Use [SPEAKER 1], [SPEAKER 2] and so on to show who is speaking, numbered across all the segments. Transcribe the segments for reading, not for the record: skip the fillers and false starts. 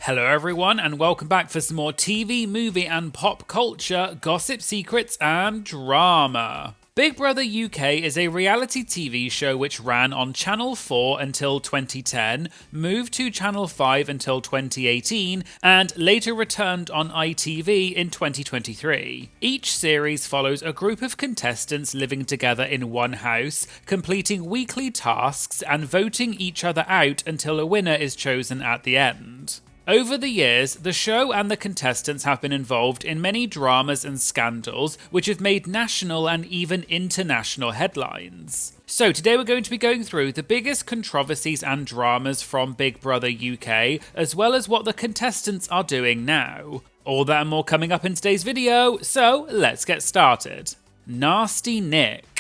[SPEAKER 1] Hello everyone and welcome back for some more TV, movie and pop culture, gossip, secrets and drama. Big Brother UK is a reality TV show which ran on Channel 4 until 2010, moved to Channel 5 until 2018, and later returned on ITV in 2023. Each series follows a group of contestants living together in one house, completing weekly tasks and voting each other out until a winner is chosen at the end. Over the years, the show and the contestants have been involved in many dramas and scandals which have made national and even international headlines. So today we're going to be going through the biggest controversies and dramas from Big Brother UK, as well as what the contestants are doing now. All that and more coming up in today's video, so let's get started. Nasty Nick.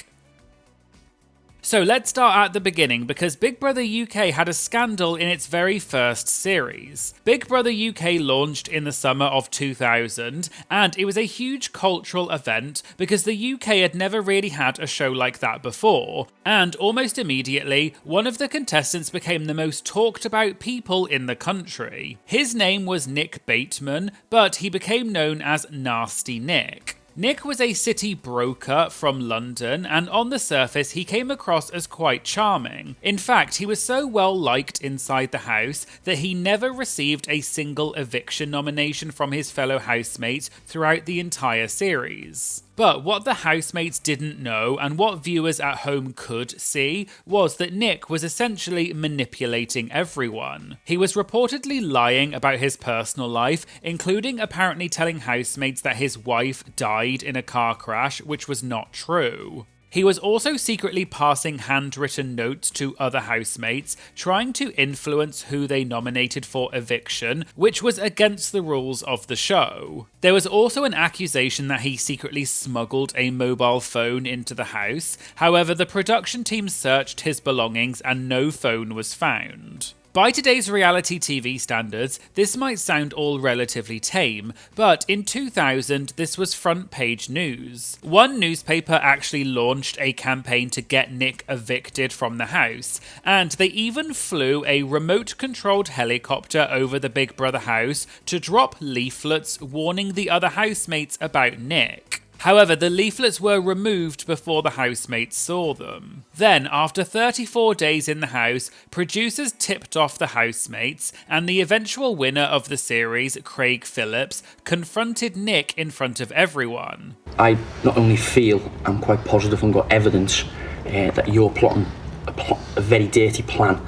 [SPEAKER 1] So let's start at the beginning because Big Brother UK had a scandal in its very first series. Big Brother UK launched in the summer of 2000 and it was a huge cultural event because the UK had never really had a show like that before, and almost immediately one of the contestants became the most talked about people in the country. His name was Nick Bateman, but he became known as Nasty Nick. Nick was a city broker from London, and on the surface he came across as quite charming. In fact, he was so well liked inside the house that he never received a single eviction nomination from his fellow housemates throughout the entire series. But what the housemates didn't know, and what viewers at home could see, was that Nick was essentially manipulating everyone. He was reportedly lying about his personal life, including apparently telling housemates that his wife died in a car crash, which was not true. He was also secretly passing handwritten notes to other housemates, trying to influence who they nominated for eviction, which was against the rules of the show. There was also an accusation that he secretly smuggled a mobile phone into the house. However, the production team searched his belongings and no phone was found. By today's reality TV standards, this might sound all relatively tame, but in 2000 this was front page news. One newspaper actually launched a campaign to get Nick evicted from the house, and they even flew a remote-controlled helicopter over the Big Brother house to drop leaflets warning the other housemates about Nick. However, the leaflets were removed before the housemates saw them. Then, after 34 days in the house, producers tipped off the housemates, and the eventual winner of the series, Craig Phillips, confronted Nick in front of everyone.
[SPEAKER 2] I not only feel, I'm quite positive and got evidence that you're plotting a very dirty plan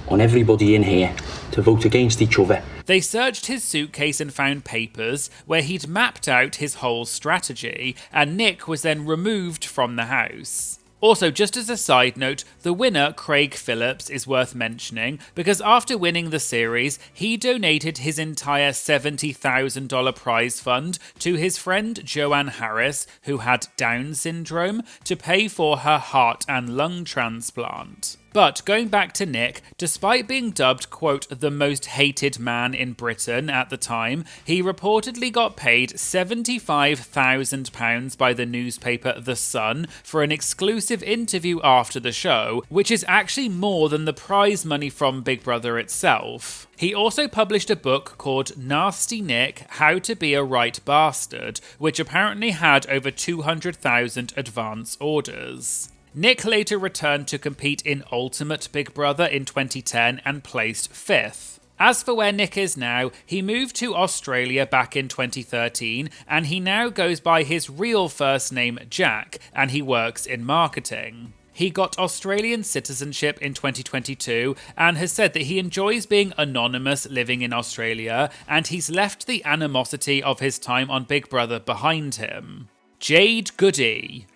[SPEAKER 2] on everybody in here to vote against each other.
[SPEAKER 1] They searched his suitcase and found papers where he'd mapped out his whole strategy, and Nick was then removed from the house. Also, just as a side note, the winner, Craig Phillips, is worth mentioning because after winning the series, he donated his entire $70,000 prize fund to his friend Joanne Harris, who had Down syndrome, to pay for her heart and lung transplant. But going back to Nick, despite being dubbed, quote, the most hated man in Britain at the time, he reportedly got paid £75,000 by the newspaper The Sun for an exclusive interview after the show, which is actually more than the prize money from Big Brother itself. He also published a book called Nasty Nick, How to Be a Right Bastard, which apparently had over 200,000 advance orders. Nick later returned to compete in Ultimate Big Brother in 2010 and placed 5th. As for where Nick is now, he moved to Australia back in 2013 and he now goes by his real first name Jack, and he works in marketing. He got Australian citizenship in 2022 and has said that he enjoys being anonymous living in Australia, and he's left the animosity of his time on Big Brother behind him. Jade Goody.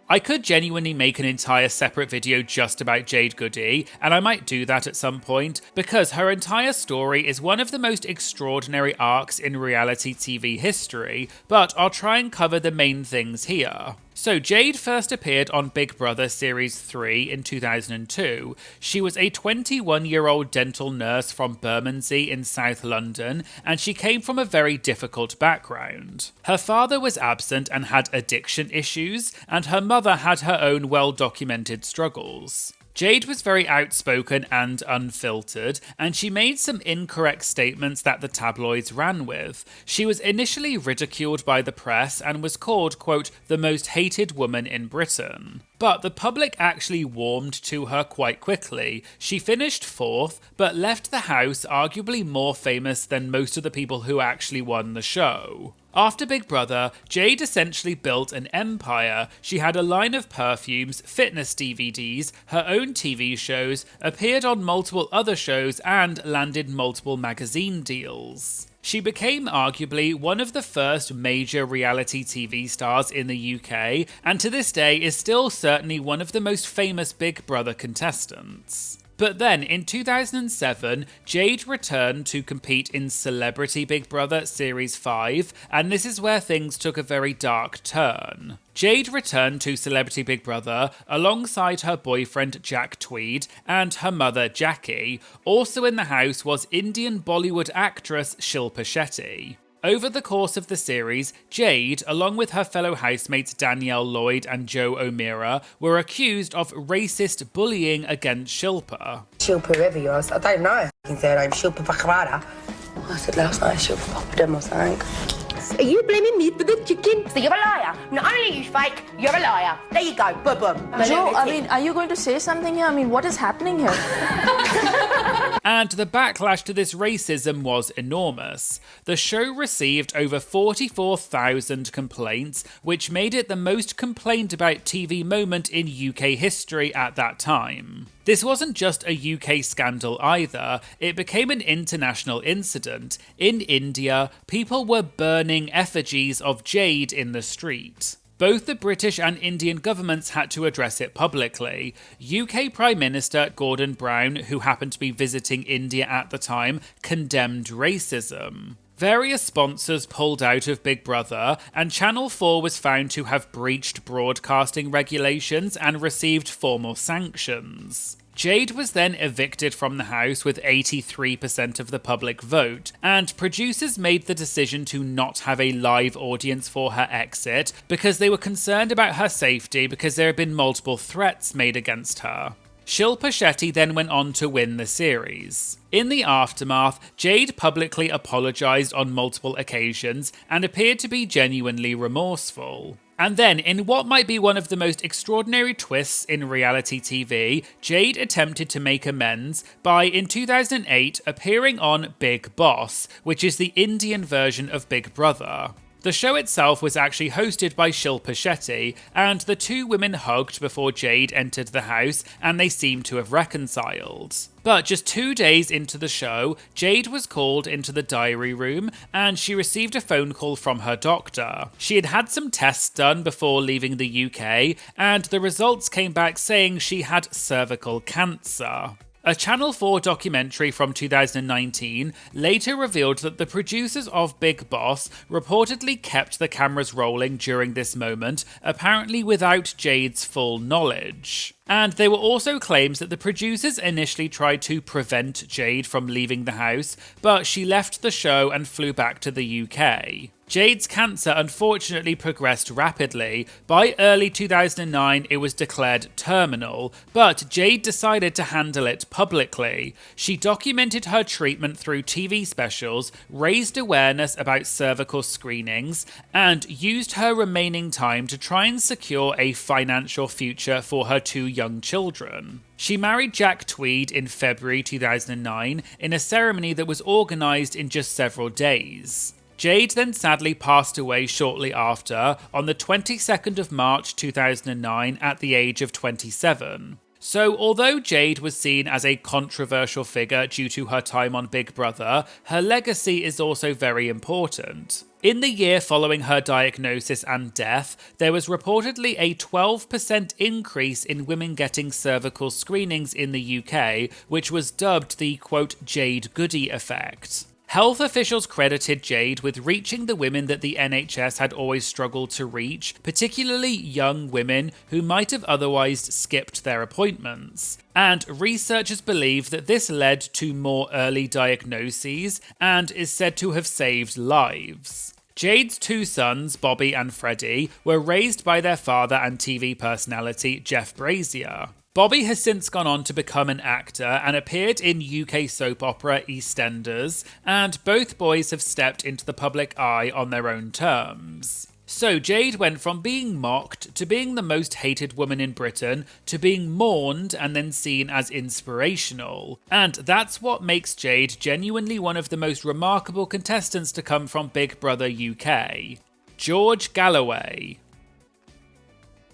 [SPEAKER 1] I could genuinely make an entire separate video just about Jade Goody, and I might do that at some point, because her entire story is one of the most extraordinary arcs in reality TV history, but I'll try and cover the main things here. So Jade first appeared on Big Brother Series 3 in 2002. She was a 21-year-old dental nurse from Bermondsey in South London, and she came from a very difficult background. Her father was absent and had addiction issues, and her mother had her own well-documented struggles. Jade was very outspoken and unfiltered, and she made some incorrect statements that the tabloids ran with. She was initially ridiculed by the press and was called, quote, the most hated woman in Britain. But the public actually warmed to her quite quickly. She finished 4th, but left the house arguably more famous than most of the people who actually won the show. After Big Brother, Jade essentially built an empire. She had a line of perfumes, fitness DVDs, her own TV shows, appeared on multiple other shows, and landed multiple magazine deals. She became arguably one of the first major reality TV stars in the UK, and to this day is still certainly one of the most famous Big Brother contestants. But then, in 2007, Jade returned to compete in Celebrity Big Brother Series 5, and this is where things took a very dark turn. Jade returned to Celebrity Big Brother alongside her boyfriend Jack Tweed and her mother Jackie. Also in the house was Indian Bollywood actress Shilpa Shetty. Over the course of the series, Jade, along with her fellow housemates Danielle Lloyd and Joe O'Meara, were accused of racist bullying against Shilpa.
[SPEAKER 3] Shilpa, whoever you are, I don't know. I can say her name, Shilpa Pakarada. I said last night, Shilpa Papadum or something. Are you blaming me for the chicken? So you're a liar. Not only are you fake, you're a liar. There you go, boom, boom.
[SPEAKER 4] Joe, are you going to say something here? What is happening here?
[SPEAKER 1] And the backlash to this racism was enormous. The show received over 44,000 complaints, which made it the most complained about TV moment in UK history at that time. This wasn't just a UK scandal either, it became an international incident. In India, people were burning effigies of Jade in the street. Both the British and Indian governments had to address it publicly. UK Prime Minister Gordon Brown, who happened to be visiting India at the time, condemned racism. Various sponsors pulled out of Big Brother, and Channel 4 was found to have breached broadcasting regulations and received formal sanctions. Jade was then evicted from the house with 83% of the public vote, and producers made the decision to not have a live audience for her exit because they were concerned about her safety because there had been multiple threats made against her. Shilpa Shetty then went on to win the series. In the aftermath, Jade publicly apologised on multiple occasions and appeared to be genuinely remorseful. And then, in what might be one of the most extraordinary twists in reality TV, Jade attempted to make amends by, in 2008, appearing on Big Boss, which is the Indian version of Big Brother. The show itself was actually hosted by Shilpa Shetty, and the two women hugged before Jade entered the house, and they seemed to have reconciled. But just 2 days into the show, Jade was called into the diary room, and she received a phone call from her doctor. She had had some tests done before leaving the UK, and the results came back saying she had cervical cancer. A Channel 4 documentary from 2019 later revealed that the producers of Big Boss reportedly kept the cameras rolling during this moment, apparently without Jade's full knowledge. And there were also claims that the producers initially tried to prevent Jade from leaving the house, but she left the show and flew back to the UK. Jade's cancer unfortunately progressed rapidly. By early 2009, it was declared terminal, but Jade decided to handle it publicly. She documented her treatment through TV specials, raised awareness about cervical screenings, and used her remaining time to try and secure a financial future for her two young children. She married Jack Tweed in February 2009 in a ceremony that was organised in just several days. Jade then sadly passed away shortly after, on the 22nd of March 2009 at the age of 27. So although Jade was seen as a controversial figure due to her time on Big Brother, her legacy is also very important. In the year following her diagnosis and death, there was reportedly a 12% increase in women getting cervical screenings in the UK, which was dubbed the, quote, Jade Goody effect. Health officials credited Jade with reaching the women that the NHS had always struggled to reach, particularly young women who might have otherwise skipped their appointments. And researchers believe that this led to more early diagnoses and is said to have saved lives. Jade's two sons, Bobby and Freddie, were raised by their father and TV personality Jeff Brazier. Bobby has since gone on to become an actor and appeared in UK soap opera EastEnders, and both boys have stepped into the public eye on their own terms. So Jade went from being mocked to being the most hated woman in Britain to being mourned and then seen as inspirational. And that's what makes Jade genuinely one of the most remarkable contestants to come from Big Brother UK. George Galloway.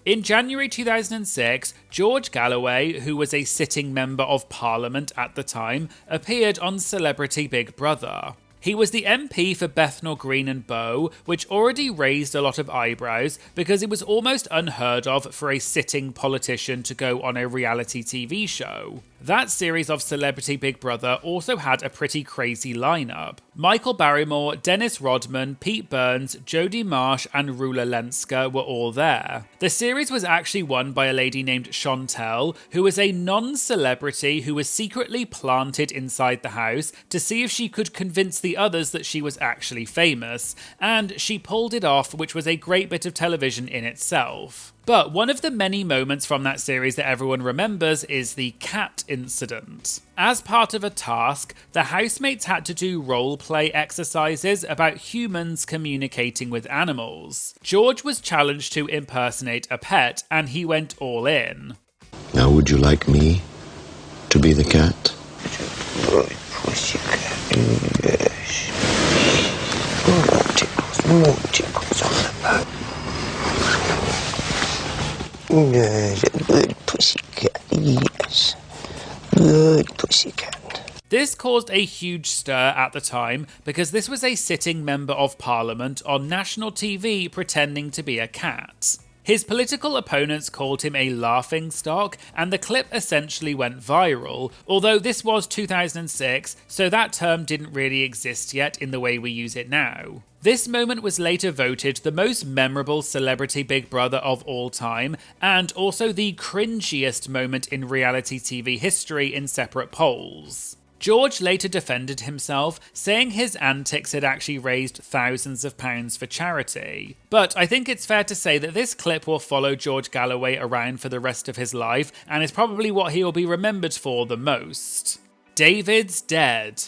[SPEAKER 1] In January 2006, George Galloway, who was a sitting member of Parliament at the time, appeared on Celebrity Big Brother. He was the MP for Bethnal Green and Bow, which already raised a lot of eyebrows because it was almost unheard of for a sitting politician to go on a reality TV show. That series of Celebrity Big Brother also had a pretty crazy lineup. Michael Barrymore, Dennis Rodman, Pete Burns, Jodie Marsh and Rula Lenska were all there. The series was actually won by a lady named Chantel, who was a non-celebrity who was secretly planted inside the house to see if she could convince the others that she was actually famous, and she pulled it off, which was a great bit of television in itself. But one of the many moments from that series that everyone remembers is the cat incident. As part of a task, the housemates had to do role-play exercises about humans communicating with animals. George was challenged to impersonate a pet, and he went all in.
[SPEAKER 5] Now would you like me to be the cat?
[SPEAKER 6] Good pussycat, yes. More tickles on the back. Yes, a good pussycat, yes. Good pussycat.
[SPEAKER 1] This caused a huge stir at the time because this was a sitting member of Parliament on national TV pretending to be a cat. His political opponents called him a laughingstock, and the clip essentially went viral, although this was 2006, so that term didn't really exist yet in the way we use it now. This moment was later voted the most memorable Celebrity Big Brother of all time, and also the cringiest moment in reality TV history in separate polls. George later defended himself, saying his antics had actually raised thousands of pounds for charity. But I think it's fair to say that this clip will follow George Galloway around for the rest of his life, and is probably what he will be remembered for the most. David's dead.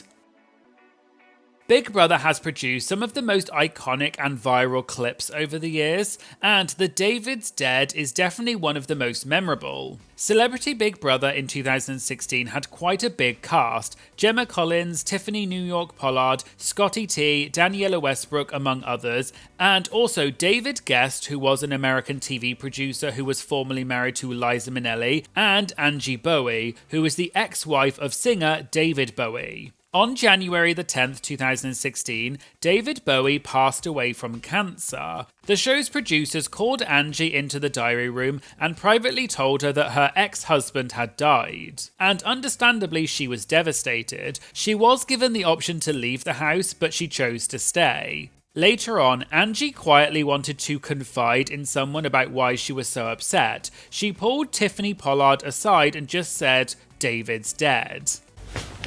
[SPEAKER 1] Big Brother has produced some of the most iconic and viral clips over the years, and the David's Dead is definitely one of the most memorable. Celebrity Big Brother in 2016 had quite a big cast: Gemma Collins, Tiffany New York Pollard, Scotty T, Daniela Westbrook among others, and also David Guest, who was an American TV producer who was formerly married to Liza Minnelli, and Angie Bowie, who was the ex-wife of singer David Bowie. On January the 10th, 2016, David Bowie passed away from cancer. The show's producers called Angie into the diary room and privately told her that her ex-husband had died. And understandably, she was devastated. She was given the option to leave the house, but she chose to stay. Later on, Angie quietly wanted to confide in someone about why she was so upset. She pulled Tiffany Pollard aside and just said, "David's dead."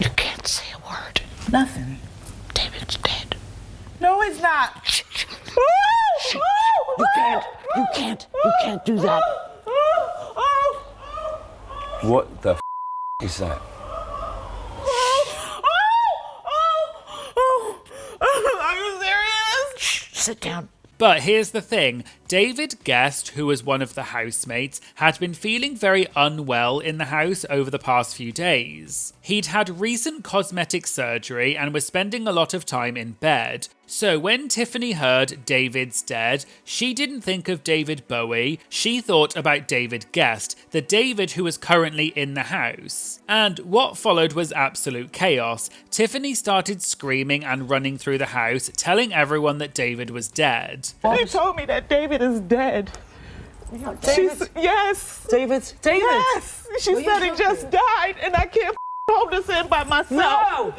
[SPEAKER 7] You can't say a word.
[SPEAKER 8] Nothing.
[SPEAKER 7] David's dead.
[SPEAKER 8] No, he's not.
[SPEAKER 7] You can't do that.
[SPEAKER 6] What the is that?
[SPEAKER 8] Are you serious?
[SPEAKER 7] Shh, sit down.
[SPEAKER 1] But here's the thing, David Guest, who was one of the housemates, had been feeling very unwell in the house over the past few days. He'd had recent cosmetic surgery and was spending a lot of time in bed. So when Tiffany heard David's dead, she didn't think of David Bowie, she thought about David Guest, the David who was currently in the house. And what followed was absolute chaos. Tiffany started screaming and running through the house, telling everyone that David was dead.
[SPEAKER 8] They told me that David is dead.
[SPEAKER 9] David?
[SPEAKER 8] Yes.
[SPEAKER 9] David?
[SPEAKER 8] Yes. She said he just died and I can't hold this in by myself.
[SPEAKER 9] No!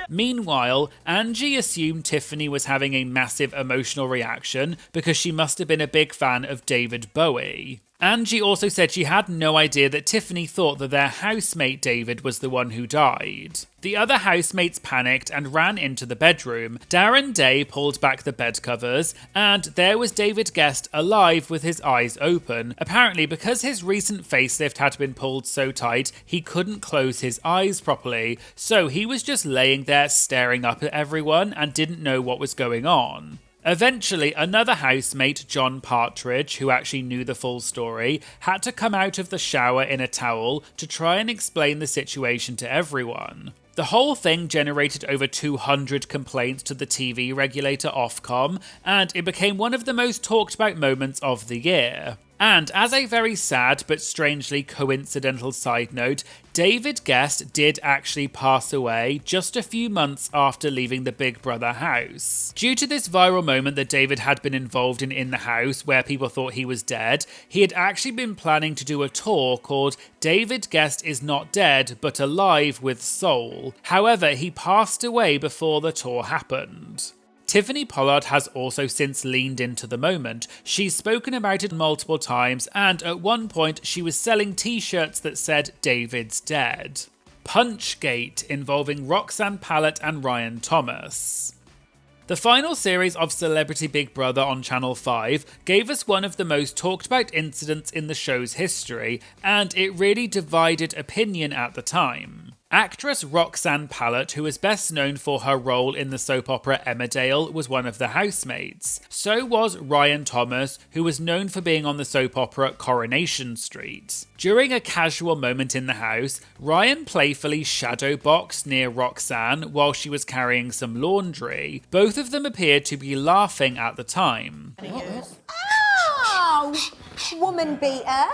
[SPEAKER 1] Meanwhile, Angie assumed Tiffany was having a massive emotional reaction because she must have been a big fan of David Bowie. Angie also said she had no idea that Tiffany thought that their housemate David was the one who died. The other housemates panicked and ran into the bedroom. Darren Day pulled back the bed covers, and there was David Guest alive with his eyes open. Apparently, because his recent facelift had been pulled so tight, he couldn't close his eyes properly, so he was just laying there staring up at everyone and didn't know what was going on. Eventually, another housemate, John Partridge, who actually knew the full story, had to come out of the shower in a towel to try and explain the situation to everyone. The whole thing generated over 200 complaints to the TV regulator Ofcom, and it became one of the most talked about moments of the year. And as a very sad but strangely coincidental side note, David Guest did actually pass away just a few months after leaving the Big Brother house. Due to this viral moment that David had been involved in the house where people thought he was dead, he had actually been planning to do a tour called David Guest is Not Dead But Alive with Soul. However, he passed away before the tour happened. Tiffany Pollard has also since leaned into the moment. She's spoken about it multiple times, and at one point she was selling t-shirts that said David's dead. Punchgate, involving Roxanne Pallett and Ryan Thomas. The final series of Celebrity Big Brother on Channel 5 gave us one of the most talked about incidents in the show's history, and it really divided opinion at the time. Actress Roxanne Pallett, who is best known for her role in the soap opera Emmerdale, was one of the housemates. So was Ryan Thomas, who was known for being on the soap opera Coronation Street. During a casual moment in the house, Ryan playfully shadowboxed near Roxanne while she was carrying some laundry. Both of them appeared to be laughing at the time.
[SPEAKER 10] Ow! Woman beater.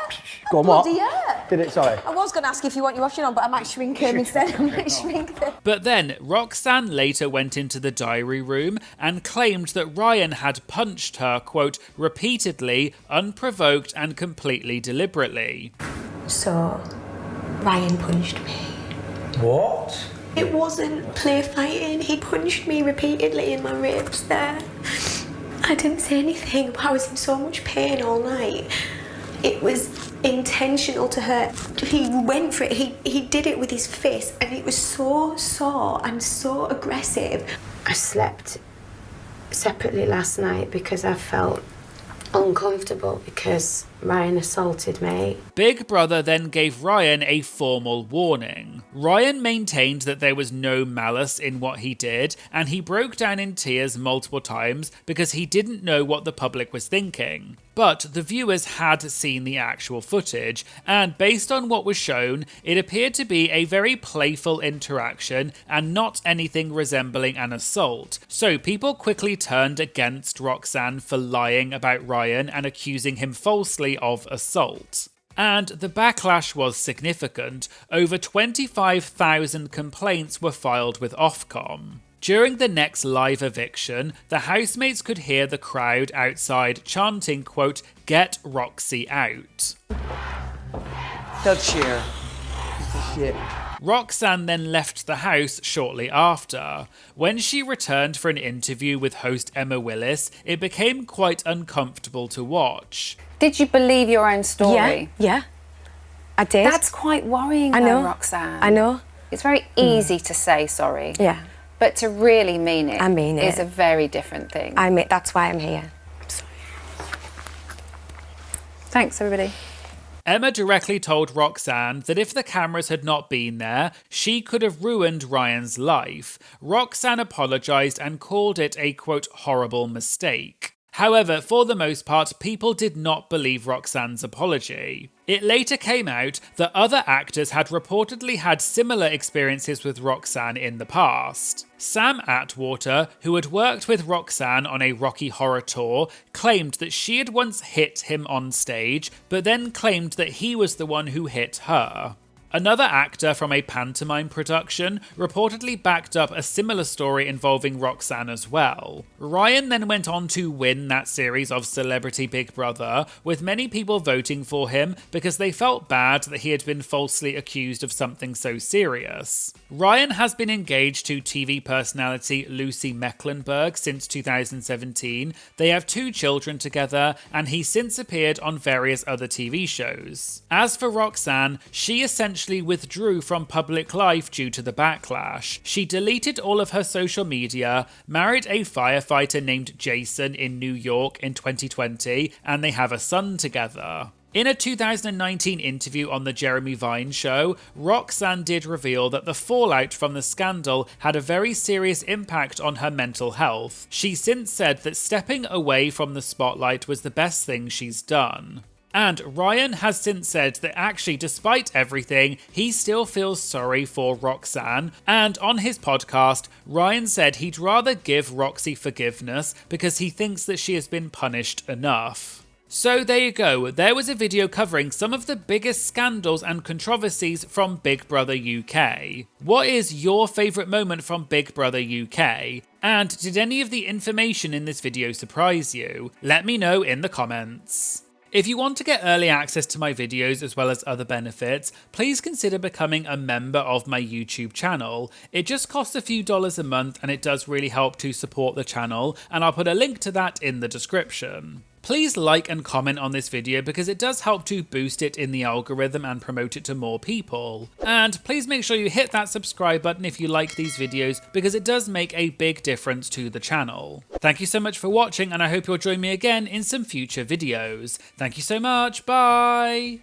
[SPEAKER 11] Go on, what?
[SPEAKER 10] Bloody hurt.
[SPEAKER 11] Did it, sorry?
[SPEAKER 10] I was going to ask if you want your washing on, but I might shrink him instead. I might shrink them.
[SPEAKER 1] But then, Roxanne later went into the diary room and claimed that Ryan had punched her, quote, repeatedly, unprovoked and completely deliberately.
[SPEAKER 3] So, Ryan punched me.
[SPEAKER 11] What?
[SPEAKER 3] It wasn't play fighting. He punched me repeatedly in my ribs there. I didn't say anything, but I was in so much pain all night. It was intentional to hurt. He went for it. He did it with his fist, and it was so sore and so aggressive. I slept separately last night because I felt uncomfortable because Ryan assaulted me.
[SPEAKER 1] Big Brother then gave Ryan a formal warning. Ryan maintained that there was no malice in what he did, and he broke down in tears multiple times because he didn't know what the public was thinking. But the viewers had seen the actual footage, and based on what was shown, it appeared to be a very playful interaction and not anything resembling an assault. So people quickly turned against Roxanne for lying about Ryan and accusing him falsely of assault. And the backlash was significant. Over 25,000 complaints were filed with Ofcom. During the next live eviction, the housemates could hear the crowd outside chanting, quote, "Get Roxy out."
[SPEAKER 11] They'll cheer. Shit.
[SPEAKER 1] Roxanne then left the house shortly after. When she returned for an interview with host Emma Willis, it became quite uncomfortable to watch.
[SPEAKER 12] Did you believe your own story?
[SPEAKER 10] Yeah, I did.
[SPEAKER 12] That's quite worrying,
[SPEAKER 10] I know,
[SPEAKER 12] though, Roxanne.
[SPEAKER 10] I know.
[SPEAKER 12] It's very easy to say sorry.
[SPEAKER 10] Yeah.
[SPEAKER 12] But to really mean it,
[SPEAKER 10] I mean it
[SPEAKER 12] is a very different thing.
[SPEAKER 10] That's why I'm here.
[SPEAKER 12] Thanks, everybody.
[SPEAKER 1] Emma directly told Roxanne that if the cameras had not been there, she could have ruined Ryan's life. Roxanne apologised and called it a, quote, horrible mistake. However, for the most part, people did not believe Roxanne's apology. It later came out that other actors had reportedly had similar experiences with Roxanne in the past. Sam Atwater, who had worked with Roxanne on a Rocky Horror tour, claimed that she had once hit him on stage, but then claimed that he was the one who hit her. Another actor from a pantomime production reportedly backed up a similar story involving Roxanne as well. Ryan then went on to win that series of Celebrity Big Brother, with many people voting for him because they felt bad that he had been falsely accused of something so serious. Ryan has been engaged to TV personality Lucy Mecklenburg since 2017. They have 2 children together, and he's since appeared on various other TV shows. As for Roxanne, she essentially withdrew from public life due to the backlash. She deleted all of her social media, married a firefighter named Jason in New York in 2020, and they have a son together. In a 2019 interview on The Jeremy Vine Show, Roxanne did reveal that the fallout from the scandal had a very serious impact on her mental health. She since said that stepping away from the spotlight was the best thing she's done. And Ryan has since said that actually, despite everything, he still feels sorry for Roxanne. And on his podcast, Ryan said he'd rather give Roxy forgiveness because he thinks that she has been punished enough. So there you go, there was a video covering some of the biggest scandals and controversies from Big Brother UK. What is your favourite moment from Big Brother UK? And did any of the information in this video surprise you? Let me know in the comments. If you want to get early access to my videos as well as other benefits, please consider becoming a member of my YouTube channel. It just costs a few dollars a month and it does really help to support the channel, and I'll put a link to that in the description. Please like and comment on this video because it does help to boost it in the algorithm and promote it to more people. And please make sure you hit that subscribe button if you like these videos because it does make a big difference to the channel. Thank you so much for watching, and I hope you'll join me again in some future videos. Thank you so much, bye!